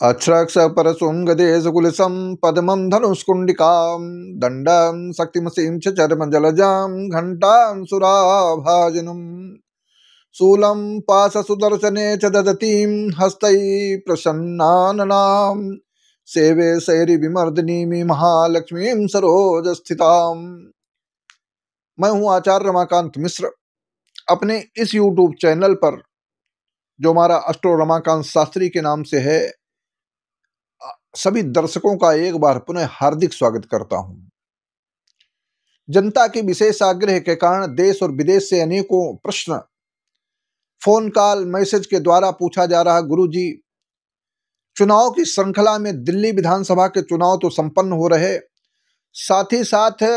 अक्षरक्ष परशुङ्गदेशकुलिशं पद्मं धनुष्कुण्डिकां दण्डं शक्तिमसीं च चर्मजलजां घण्टां सुराभाजनम् शूलं पाशसुदर्शने च ददतीं हस्तैः प्रसन्नाननां सेवे शैरिविमर्दिनीं महालक्ष्मीं सरोजस्थितां। मैं हूँ आचार्य रमाकांत मिश्र। अपने इस YouTube चैनल पर, जो हमारा अस्ट्रो रमाकांत शास्त्री के नाम से है, सभी दर्शकों का एक बार पुनः हार्दिक स्वागत करता हूं। जनता के विशेष आग्रह के कारण देश और विदेश से अनेकों प्रश्न फोन कॉल मैसेज के द्वारा पूछा जा रहा। गुरुजी, चुनाव की श्रृंखला में दिल्ली विधानसभा के चुनाव तो संपन्न हो रहे, साथ ही साथ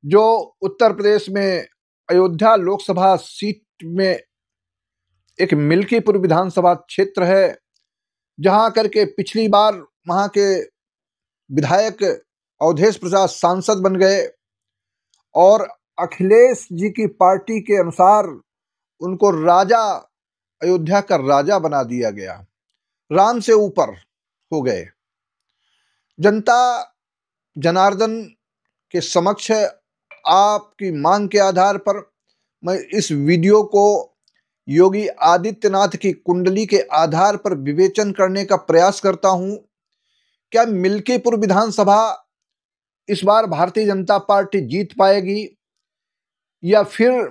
जो उत्तर प्रदेश में अयोध्या लोकसभा सीट में एक मिल्कीपुर विधानसभा क्षेत्र है, जहां करके पिछली बार वहां के विधायक अवधेश प्रसाद सांसद बन गए और अखिलेश जी की पार्टी के अनुसार उनको राजा, अयोध्या का राजा बना दिया गया, राम से ऊपर हो गए। जनता जनार्दन के समक्ष आपकी मांग के आधार पर मैं इस वीडियो को योगी आदित्यनाथ की कुंडली के आधार पर विवेचन करने का प्रयास करता हूं। क्या मिल्कीपुर विधानसभा इस बार भारतीय जनता पार्टी जीत पाएगी या फिर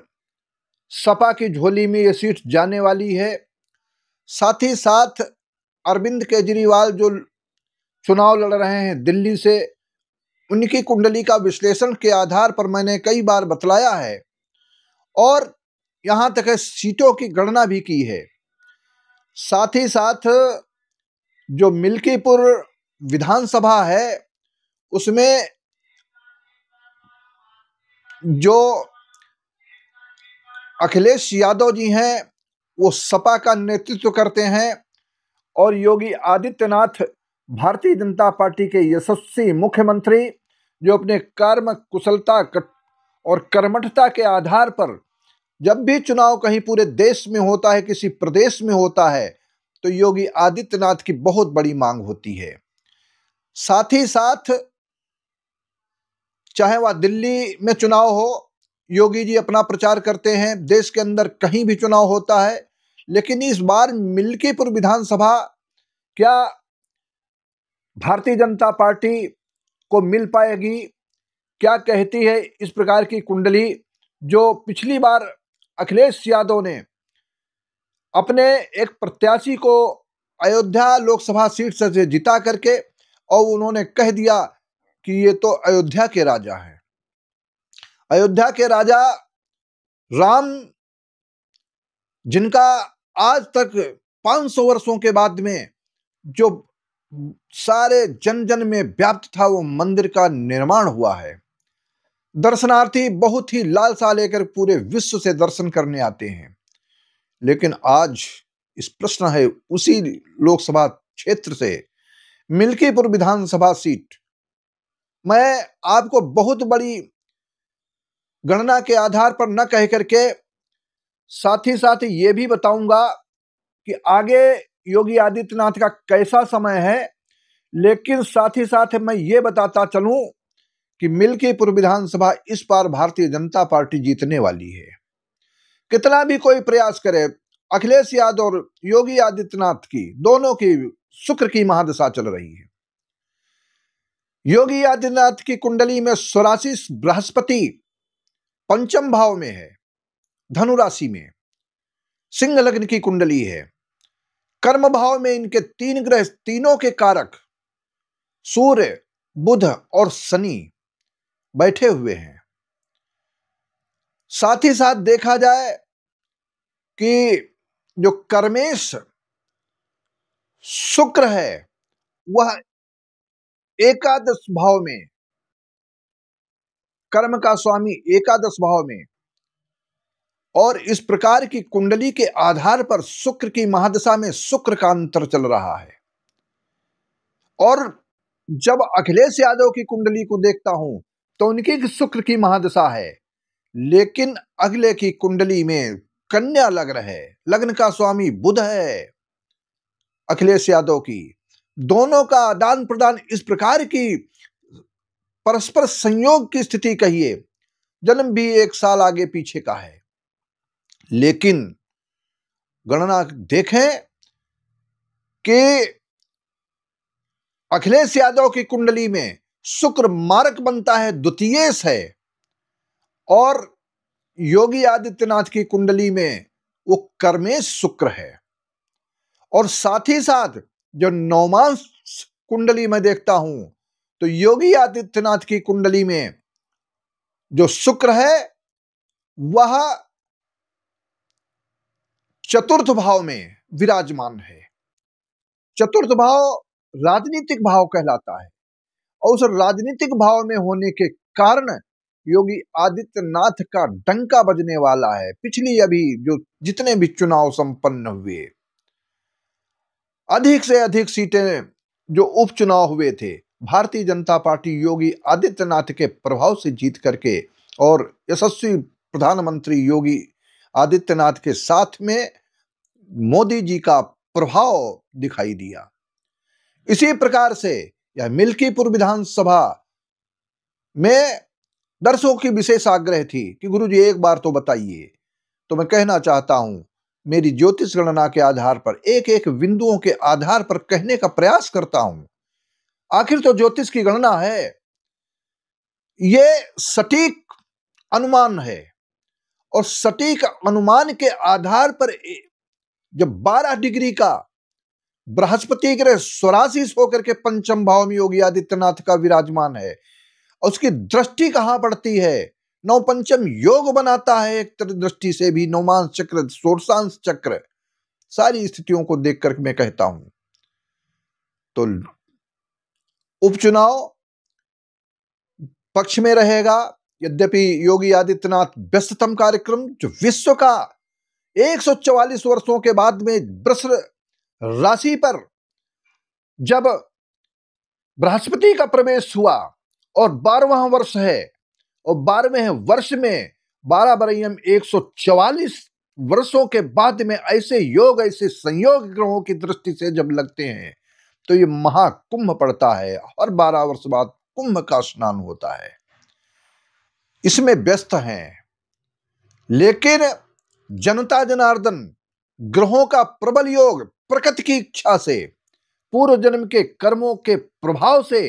सपा की झोली में यह सीट जाने वाली है? साथ ही साथ अरविंद केजरीवाल जो चुनाव लड़ रहे हैं दिल्ली से, उनकी कुंडली का विश्लेषण के आधार पर मैंने कई बार बतलाया है और यहां तक है सीटों की गणना भी की है। साथ ही साथ जो मिल्कीपुर विधानसभा है उसमें जो अखिलेश यादव जी हैं वो सपा का नेतृत्व करते हैं और योगी आदित्यनाथ भारतीय जनता पार्टी के यशस्वी मुख्यमंत्री, जो अपने कर्म कुशलता और कर्मठता के आधार पर जब भी चुनाव कहीं पूरे देश में होता है, किसी प्रदेश में होता है, तो योगी आदित्यनाथ की बहुत बड़ी मांग होती है। साथ ही साथ चाहे वह दिल्ली में चुनाव हो, योगी जी अपना प्रचार करते हैं, देश के अंदर कहीं भी चुनाव होता है, लेकिन इस बार मिल्कीपुर विधानसभा क्या भारतीय जनता पार्टी को मिल पाएगी? क्या कहती है इस प्रकार की कुंडली? जो पिछली बार अखिलेश यादव ने अपने एक प्रत्याशी को अयोध्या लोकसभा सीट से जिता करके और उन्होंने कह दिया कि ये तो अयोध्या के राजा हैं। अयोध्या के राजा राम, जिनका आज तक 500 वर्षों के बाद में जो सारे जन जन में व्याप्त था, वो मंदिर का निर्माण हुआ है। दर्शनार्थी बहुत ही लालसा लेकर पूरे विश्व से दर्शन करने आते हैं। लेकिन आज इस प्रश्न है उसी लोकसभा क्षेत्र से मिल्कीपुर विधानसभा सीट। मैं आपको बहुत बड़ी गणना के आधार पर न कह करके साथ ही साथ ये भी बताऊंगा कि आगे योगी आदित्यनाथ का कैसा समय है, लेकिन साथ ही साथ मैं ये बताता चलूं कि मिल्कीपुर विधानसभा इस बार भारतीय जनता पार्टी जीतने वाली है। कितना भी कोई प्रयास करे, अखिलेश यादव और योगी आदित्यनाथ की दोनों की शुक्र की महादशा चल रही है। योगी आदित्यनाथ की कुंडली में स्वराशि बृहस्पति पंचम भाव में है, धनु राशि में, सिंह लग्न की कुंडली है। कर्म भाव में इनके तीन ग्रह, तीनों के कारक सूर्य, बुध और शनि बैठे हुए हैं। साथ ही साथ देखा जाए कि जो कर्मेश शुक्र है वह एकादश भाव में, कर्म का स्वामी एकादश भाव में, और इस प्रकार की कुंडली के आधार पर शुक्र की महादशा में शुक्र का अंतर चल रहा है। और जब अखिलेश यादव की कुंडली को देखता हूं तो उनकी शुक्र की महादशा है, लेकिन अगले की कुंडली में कन्या लग्न है, लग्न का स्वामी बुध है। अखिलेश यादव की। दोनों का आदान प्रदान इस प्रकार की परस्पर संयोग की स्थिति कहिए, जन्म भी 1 साल आगे पीछे का है। लेकिन गणना देखें कि अखिलेश यादव की कुंडली में शुक्र मारक बनता है, द्वितीयेश है, और योगी आदित्यनाथ की कुंडली में वो कर्मेश शुक्र है। और साथ ही साथ जो नवमांश कुंडली में देखता हूं तो योगी आदित्यनाथ की कुंडली में जो शुक्र है वह चतुर्थ भाव में विराजमान है। चतुर्थ भाव राजनीतिक भाव कहलाता है, और उस राजनीतिक भाव में होने के कारण योगी आदित्यनाथ का डंका बजने वाला है। पिछली अभी जो जितने भी चुनाव संपन्न हुए, अधिक से अधिक सीटें जो उपचुनाव हुए थे, भारतीय जनता पार्टी योगी आदित्यनाथ के प्रभाव से जीत करके और यशस्वी प्रधानमंत्री योगी आदित्यनाथ के साथ में मोदी जी का प्रभाव दिखाई दिया। इसी प्रकार से यह मिल्कीपुर विधानसभा में दर्शकों की विशेष आग्रह थी कि गुरुजी एक बार तो बताइए। तो मैं कहना चाहता हूं, मेरी ज्योतिष गणना के आधार पर एक एक बिंदुओं के आधार पर कहने का प्रयास करता हूं। आखिर तो ज्योतिष की गणना है, ये सटीक अनुमान है, और सटीक अनुमान के आधार पर जब 12 डिग्री का बृहस्पति ग्रह स्वराशिश होकर के पंचम भाव में योगी आदित्यनाथ का विराजमान है, उसकी दृष्टि कहां पड़ती है, नव पंचम योग बनाता है। एक तरह दृष्टि से भी नवमांश चक्र, षोडशांश चक्र, सारी स्थितियों को देखकर मैं कहता हूं तो उपचुनाव पक्ष में रहेगा। यद्यपि योगी आदित्यनाथ व्यस्ततम कार्यक्रम जो विश्व का 144 वर्षों के बाद में वृष राशि पर जब बृहस्पति का प्रवेश हुआ और 12वां वर्ष है, और 12वें वर्ष में 12 बरईयम 144 वर्षों के बाद में ऐसे योग, ऐसे संयोग ग्रहों की दृष्टि से जब लगते हैं तो ये महाकुंभ पड़ता है। हर 12 वर्ष बाद कुंभ का स्नान होता है, इसमें व्यस्त हैं। लेकिन जनता जनार्दन ग्रहों का प्रबल योग प्रकृति की इच्छा से, पूर्व जन्म के कर्मों के प्रभाव से,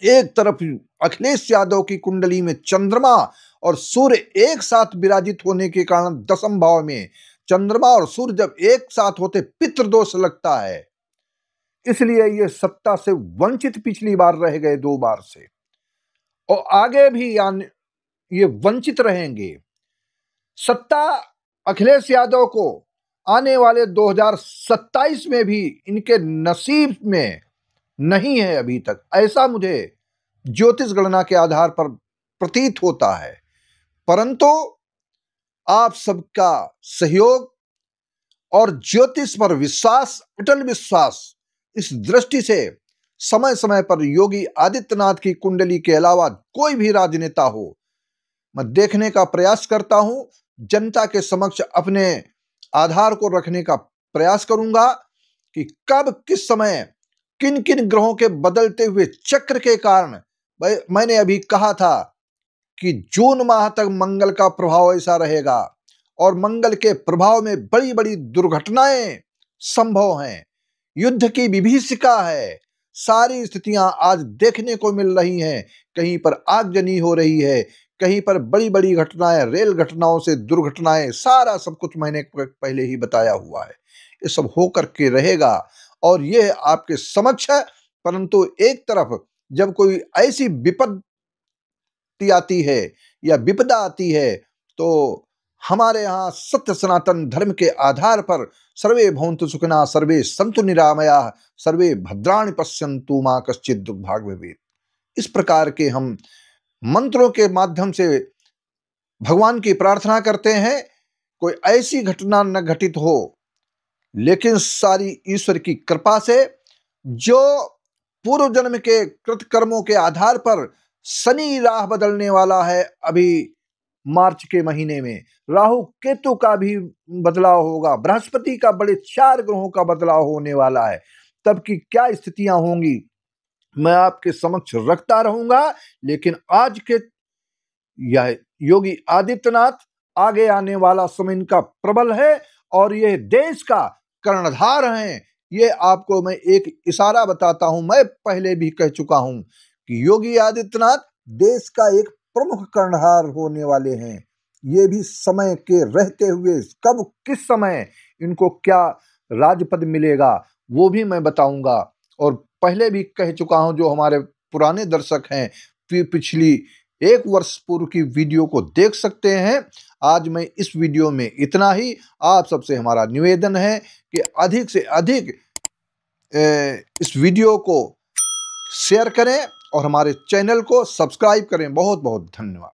एक तरफ अखिलेश यादव की कुंडली में चंद्रमा और सूर्य एक साथ विराजित होने के कारण दशम भाव में चंद्रमा और सूर्य जब एक साथ होते पितृदोष लगता है, इसलिए ये सत्ता से वंचित पिछली बार रह गए 2 बार से, और आगे भी ये वंचित रहेंगे। सत्ता अखिलेश यादव को आने वाले 2027 में भी इनके नसीब में नहीं है अभी तक, ऐसा मुझे ज्योतिष गणना के आधार पर प्रतीत होता है। परंतु आप सबका सहयोग और ज्योतिष पर विश्वास, अटल विश्वास, इस दृष्टि से समय समय पर योगी आदित्यनाथ की कुंडली के अलावा कोई भी राजनेता हो, मैं देखने का प्रयास करता हूं, जनता के समक्ष अपने आधार को रखने का प्रयास करूंगा कि कब किस समय किन किन ग्रहों के बदलते हुए चक्र के कारण, मैंने अभी कहा था कि जून माह तक मंगल का प्रभाव ऐसा रहेगा, और मंगल के प्रभाव में बड़ी बड़ी दुर्घटनाएं संभव हैं, युद्ध की विभीषिका है, सारी स्थितियां आज देखने को मिल रही हैं। कहीं पर आगजनी हो रही है, कहीं पर बड़ी बड़ी घटनाएं, रेल घटनाओं से दुर्घटनाएं, सारा सब कुछ मैंने पहले ही बताया हुआ है। ये सब होकर के रहेगा और ये आपके समक्ष है। परंतु एक तरफ जब कोई ऐसी विपत्ति आती है या विपदा आती है तो हमारे यहाँ सत्य सनातन धर्म के आधार पर सर्वे भवन्तु सुखिनः, सर्वे सन्तु निरामयाः, सर्वे भद्राणि पश्यन्तु मा कश्चित् दुर्भाग् भवेत्। इस प्रकार के हम मंत्रों के माध्यम से भगवान की प्रार्थना करते हैं, कोई ऐसी घटना न घटित हो, लेकिन सारी ईश्वर की कृपा से जो पूर्व जन्म के कृत कर्मों के आधार पर शनि राह बदलने वाला है, अभी मार्च के महीने में। राहु केतु का भी बदलाव होगा, बृहस्पति का, बड़े 4 ग्रहों का बदलाव होने वाला है। तब की क्या स्थितियां होंगी मैं आपके समक्ष रखता रहूंगा। लेकिन आज के यह योगी आदित्यनाथ, आगे आने वाला समय इनका प्रबल है और यह देश का कर्णधार हैं। ये आपको मैं एक इशारा बताता हूं, मैं पहले भी कह चुका हूं कि योगी आदित्यनाथ देश का एक प्रमुख कर्णधार होने वाले हैं। ये भी समय के रहते हुए, कब किस समय इनको क्या राजपद मिलेगा वो भी मैं बताऊंगा। और पहले भी कह चुका हूं, जो हमारे पुराने दर्शक हैं पिछली 1 वर्ष पूर्व की वीडियो को देख सकते हैं। आज मैं इस वीडियो में इतना ही। आप सबसे हमारा निवेदन है कि अधिक से अधिक इस वीडियो को शेयर करें और हमारे चैनल को सब्सक्राइब करें। बहुत बहुत धन्यवाद।